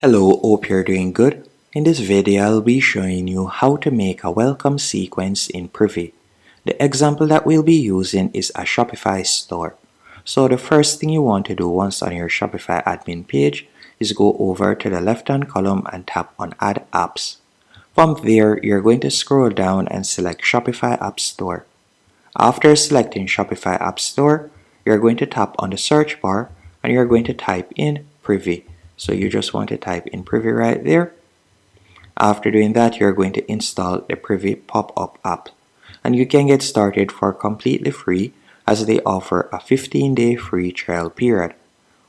Hello, hope you're doing good. In this video, I'll be showing you how to make a welcome sequence in Privy. The example that we'll be using is a Shopify store. So the first thing you want to do once on your Shopify admin page is go over to the left-hand column and tap on Add Apps. From there, you're going to scroll down and select Shopify App Store. After selecting Shopify App Store, you're going to tap on the search bar and you're going to type in Privy. So you just want to type in Privy right there. After doing that, you're going to install the Privy pop-up app. And you can get started for completely free as they offer a 15-day free trial period.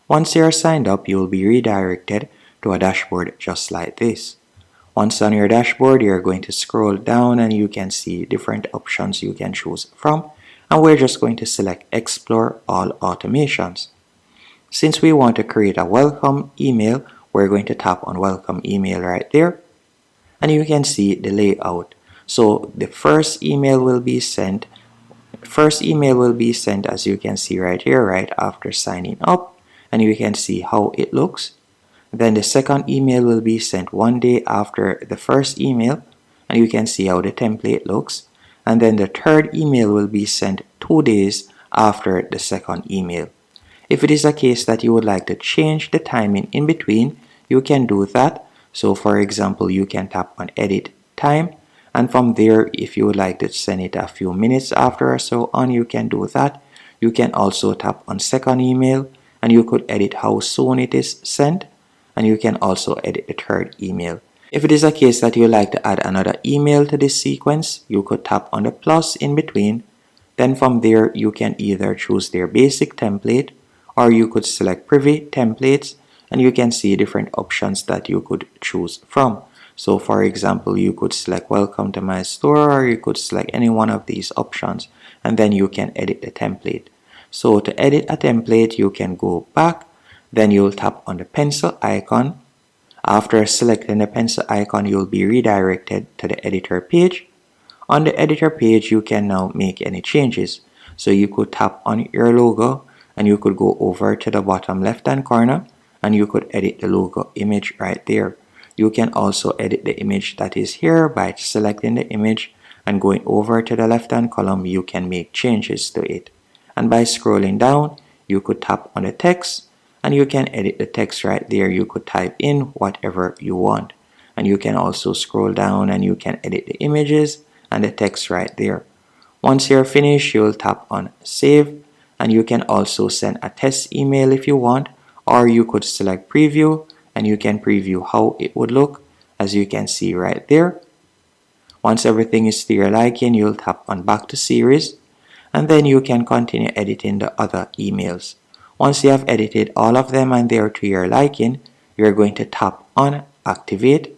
Once you're signed up, you will be redirected to a dashboard just like this. Once on your dashboard, you're going to scroll down and you can see different options you can choose from. And we're just going to select Explore All Automations. Since we want to create a welcome email, we're going to tap on welcome email right there. And you can see the layout. So the first email will be sent as you can see right here, right after signing up. And you can see how it looks. Then the second email will be sent 1 day after the first email. And you can see how the template looks. And then the third email will be sent 2 days after the second email. If it is a case that you would like to change the timing in between, you can do that. So for example, you can tap on edit time, and from there, if you would like to send it a few minutes after or so on, you can do that. You can also tap on second email and you could edit how soon it is sent, and you can also edit the third email. If it is a case that you would like to add another email to this sequence, you could tap on the plus in between. Then from there, you can either choose their basic template or you could select Privy templates, and you can see different options that you could choose from. So for example, you could select welcome to my store, or you could select any one of these options, and then you can edit the template. So to edit a template, you can go back, then you'll tap on the pencil icon. After selecting the pencil icon, you'll be redirected to the editor page. On the editor page, you can now make any changes. So you could tap on your logo, and you could go over to the bottom left hand corner and you could edit the logo image right there. You can also edit the image that is here by selecting the image and going over to the left hand column. You can make changes to it, and by scrolling down you could tap on the text and you can edit the text right there. You could type in whatever you want, and you can also scroll down and you can edit the images and the text right there. Once you're finished, you'll tap on save. And you can also send a test email if you want, or you could select preview and you can preview how it would look, as you can see right there. Once everything is to your liking, you'll tap on back to series, and then you can continue editing the other emails. Once you have edited all of them and they're to your liking, you're going to tap on activate.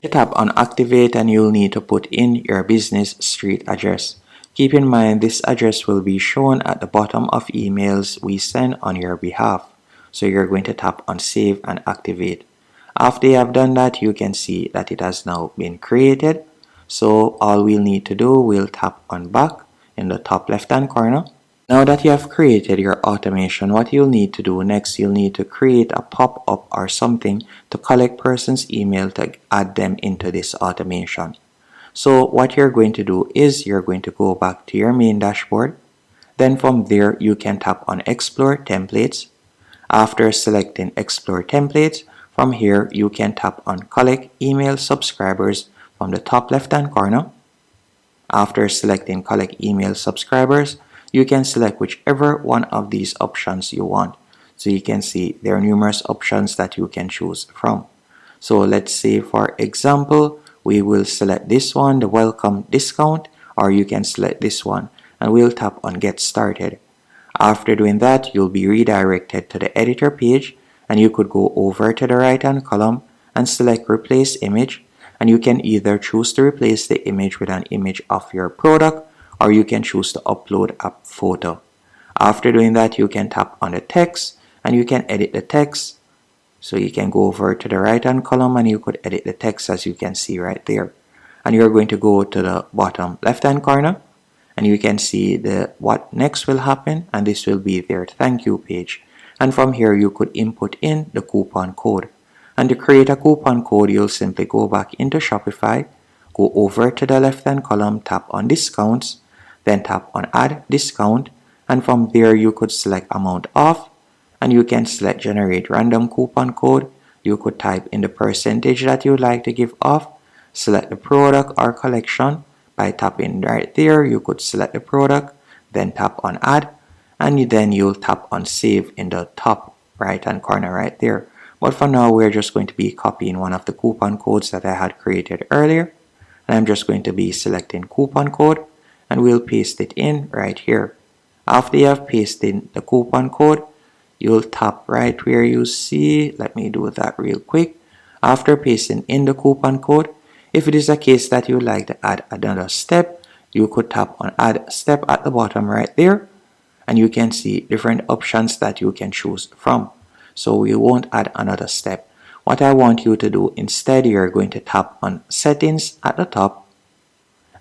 You tap on activate and you'll need to put in your business street address. Keep in mind, this address will be shown at the bottom of emails we send on your behalf. So you're going to tap on save and activate. After you have done that, you can see that it has now been created. So all we'll need to do, we'll tap on back in the top left hand corner. Now that you have created your automation, what you'll need to do next, you'll need to create a pop-up or something to collect person's email to add them into this automation. So what you're going to do is you're going to go back to your main dashboard. Then from there, you can tap on Explore Templates. After selecting Explore Templates, from here, you can tap on Collect Email Subscribers from the top left-hand corner. After selecting Collect Email Subscribers, you can select whichever one of these options you want. So you can see there are numerous options that you can choose from. So let's say, for example, we will select this one, the welcome discount, or you can select this one and we'll tap on get started. After doing that, you'll be redirected to the editor page and you could go over to the right hand column and select replace image, and you can either choose to replace the image with an image of your product or you can choose to upload a photo. After doing that, you can tap on the text and you can edit the text. So you can go over to the right hand column and you could edit the text, as you can see right there. And you're going to go to the bottom left hand corner and you can see the what next will happen, and this will be their thank you page. And from here you could input in the coupon code. And to create a coupon code, you'll simply go back into Shopify, go over to the left hand column, tap on discounts, then tap on add discount, and from there you could select amount off, and you can select generate random coupon code. You could type in the percentage that you would like to give off, select the product or collection. By tapping right there, you could select the product, then tap on add, and then you'll tap on save in the top right hand corner right there. But for now, we're just going to be copying one of the coupon codes that I had created earlier, and I'm just going to be selecting coupon code, and we'll paste it in right here. After you have pasted the coupon code, you'll tap right where you see, let me do that real quick. After pasting in the coupon code, if it is a case that you would like to add another step, you could tap on add step at the bottom right there, and you can see different options that you can choose from. So we won't add another step. What I want you to do instead, you're going to tap on settings at the top,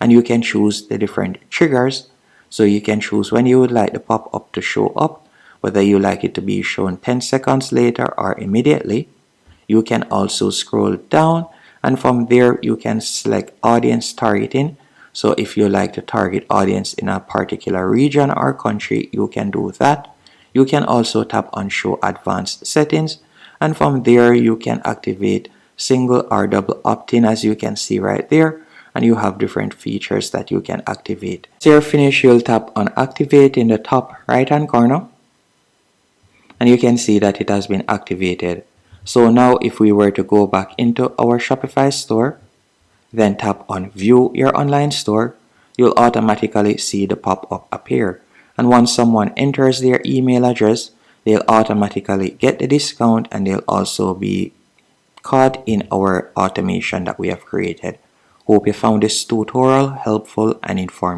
and you can choose the different triggers. So you can choose when you would like the pop-up to show up, whether you like it to be shown 10 seconds later or immediately. You can also scroll down, and from there you can select audience targeting. So if you like to target audience in a particular region or country, you can do that. You can also tap on show advanced settings, and from there you can activate single or double opt-in, as you can see right there, and you have different features that you can activate. Once you're finished, you'll tap on activate in the top right hand corner, and you can see that it has been activated. So now if we were to go back into our Shopify store, then tap on view your online store, you'll automatically see the pop-up appear. And once someone enters their email address, they'll automatically get the discount, and they'll also be caught in our automation that we have created. Hope you found this tutorial helpful and informative.